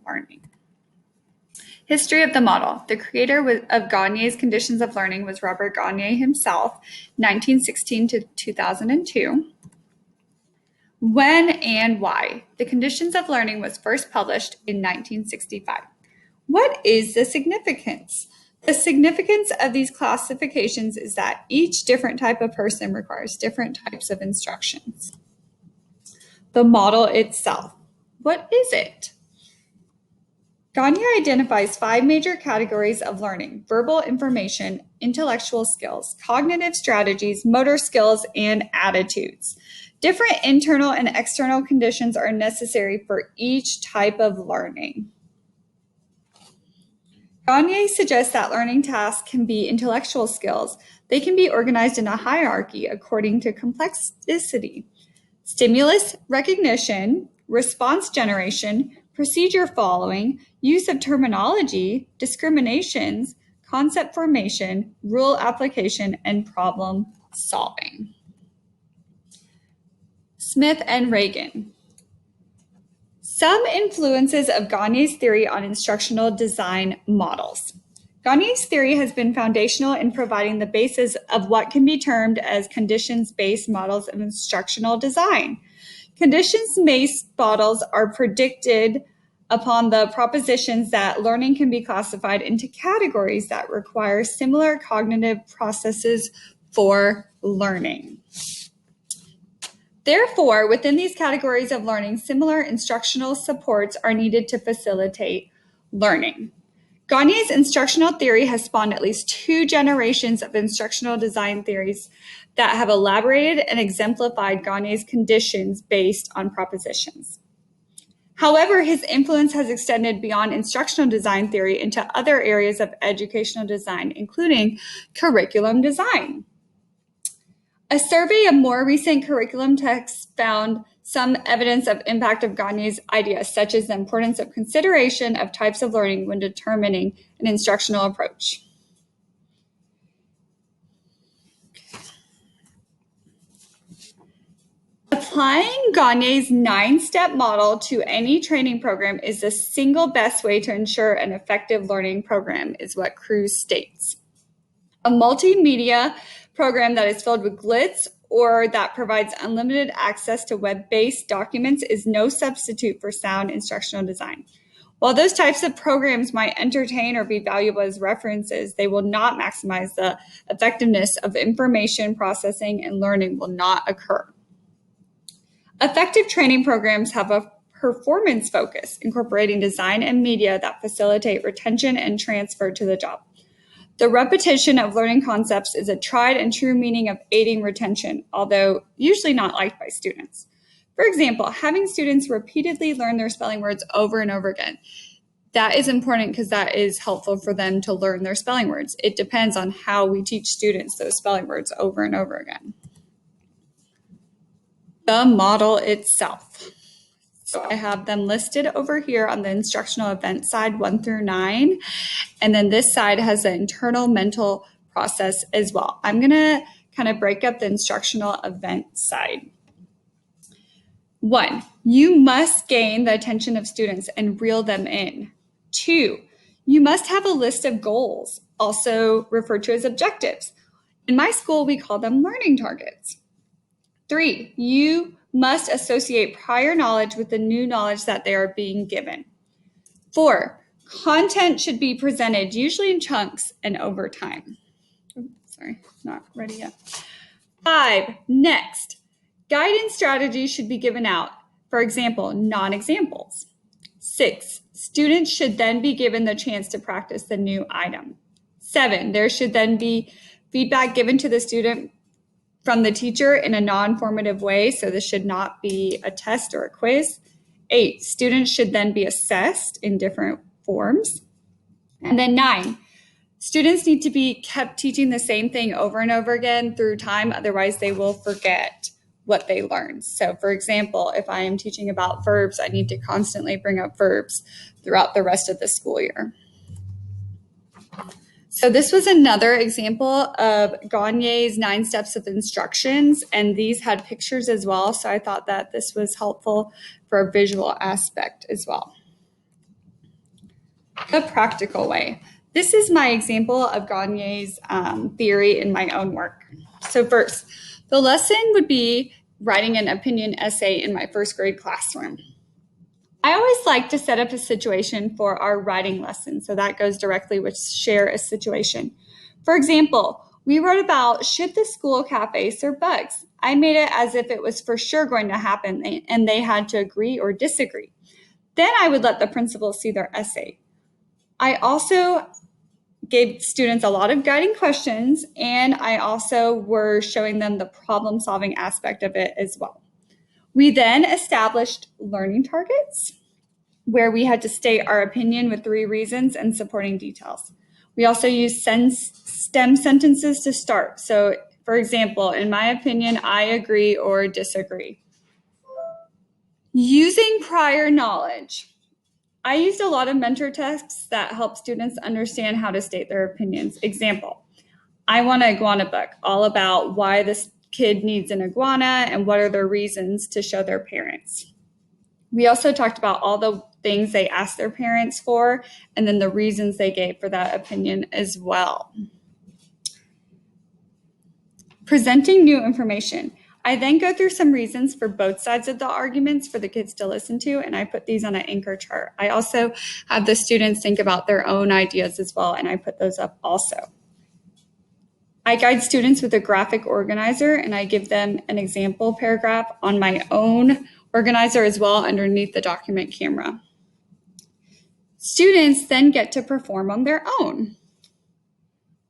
learning. History of the model. The creator of Gagne's conditions of learning was Robert Gagne himself, 1916 to 2002. When and why? The conditions of learning was first published in 1965. What is the significance? The significance of these classifications is that each different type of person requires different types of instructions. The model itself. What is it? Gagne identifies 5 major categories of learning: verbal information, intellectual skills, cognitive strategies, motor skills, and attitudes. Different internal and external conditions are necessary for each type of learning. Gagne suggests that learning tasks can be intellectual skills. They can be organized in a hierarchy according to complexity: stimulus recognition, response generation, procedure following, use of terminology, discriminations, concept formation, rule application, and problem solving. Smith and Reagan. Some influences of Gagne's theory on instructional design models. Gagne's theory has been foundational in providing the basis of what can be termed as conditions-based models of instructional design. Conditions-based models are predicted upon the propositions that learning can be classified into categories that require similar cognitive processes for learning. Therefore, within these categories of learning, similar instructional supports are needed to facilitate learning. Gagne's instructional theory has spawned at least 2 generations of instructional design theories that have elaborated and exemplified Gagne's conditions based on propositions. However, his influence has extended beyond instructional design theory into other areas of educational design, including curriculum design. A survey of more recent curriculum texts found some evidence of impact of Gagne's ideas, such as the importance of consideration of types of learning when determining an instructional approach. Applying Gagne's 9-step model to any training program is the single best way to ensure an effective learning program, is what Cruz states. A multimedia program that is filled with glitz or that provides unlimited access to web-based documents is no substitute for sound instructional design. While those types of programs might entertain or be valuable as references, they will not maximize the effectiveness of information processing, and learning will not occur. Effective training programs have a performance focus, incorporating design and media that facilitate retention and transfer to the job. The repetition of learning concepts is a tried and true meaning of aiding retention, although usually not liked by students. For example, having students repeatedly learn their spelling words over and over again. That is important because that is helpful for them to learn their spelling words. It depends on how we teach students those spelling words over and over again. The model itself. So I have them listed over here on the instructional event side 1 through 9. And then this side has the internal mental process as well. I'm going to kind of break up the instructional event side. 1, you must gain the attention of students and reel them in. 2, you must have a list of goals, also referred to as objectives. In my school, we call them learning targets. 3, you must associate prior knowledge with the new knowledge that they are being given. 4, content should be presented, usually in chunks and over time. Oops, sorry, not ready yet. 5, next, guidance strategies should be given out. For example, non-examples. 6, students should then be given the chance to practice the new item. 7, there should then be feedback given to the student from the teacher in a non-formative way, so this should not be a test or a quiz. 8, students should then be assessed in different forms. And then 9, students need to be kept teaching the same thing over and over again through time, otherwise they will forget what they learned. So for example, if I am teaching about verbs, I need to constantly bring up verbs throughout the rest of the school year. So this was another example of Gagne's 9 steps of instructions, and these had pictures as well. So I thought that this was helpful for a visual aspect as well. The practical way. This is my example of Gagne's theory in my own work. So first, the lesson would be writing an opinion essay in my first grade classroom. I always like to set up a situation for our writing lesson, so that goes directly with share a situation. For example, we wrote about should the school cafe serve bugs? I made it as if it was for sure going to happen and they had to agree or disagree. Then I would let the principal see their essay. I also gave students a lot of guiding questions, and I also were showing them the problem-solving aspect of it as well. We then established learning targets where we had to state our opinion with 3 reasons and supporting details. We also used STEM sentences to start. So, for example, in my opinion, I agree or disagree. Using prior knowledge. I used a lot of mentor texts that help students understand how to state their opinions. Example, I want an iguana book, all about why this kid needs an iguana and what are their reasons to show their parents. We also talked about all the things they asked their parents for and then the reasons they gave for that opinion as well. Presenting new information. I then go through some reasons for both sides of the arguments for the kids to listen to, and I put these on an anchor chart. I also have the students think about their own ideas as well, and I put those up also. I guide students with a graphic organizer, and I give them an example paragraph on my own organizer as well underneath the document camera. Students then get to perform on their own.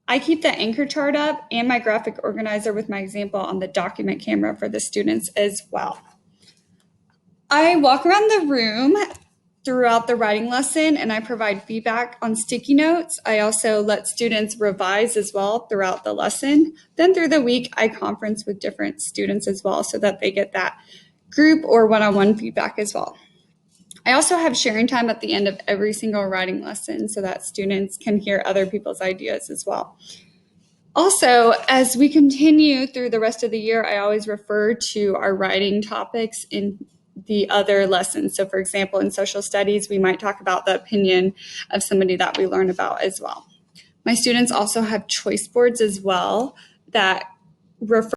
I keep the anchor chart up and my graphic organizer with my example on the document camera for the students as well. I walk around the room throughout the writing lesson and I provide feedback on sticky notes. I also let students revise as well throughout the lesson. Then through the week, I conference with different students as well so that they get that group or one-on-one feedback as well. I also have sharing time at the end of every single writing lesson so that students can hear other people's ideas as well. Also, as we continue through the rest of the year, I always refer to our writing topics in the other lessons. So for example, in social studies, we might talk about the opinion of somebody that we learn about as well. My students also have choice boards as well that refer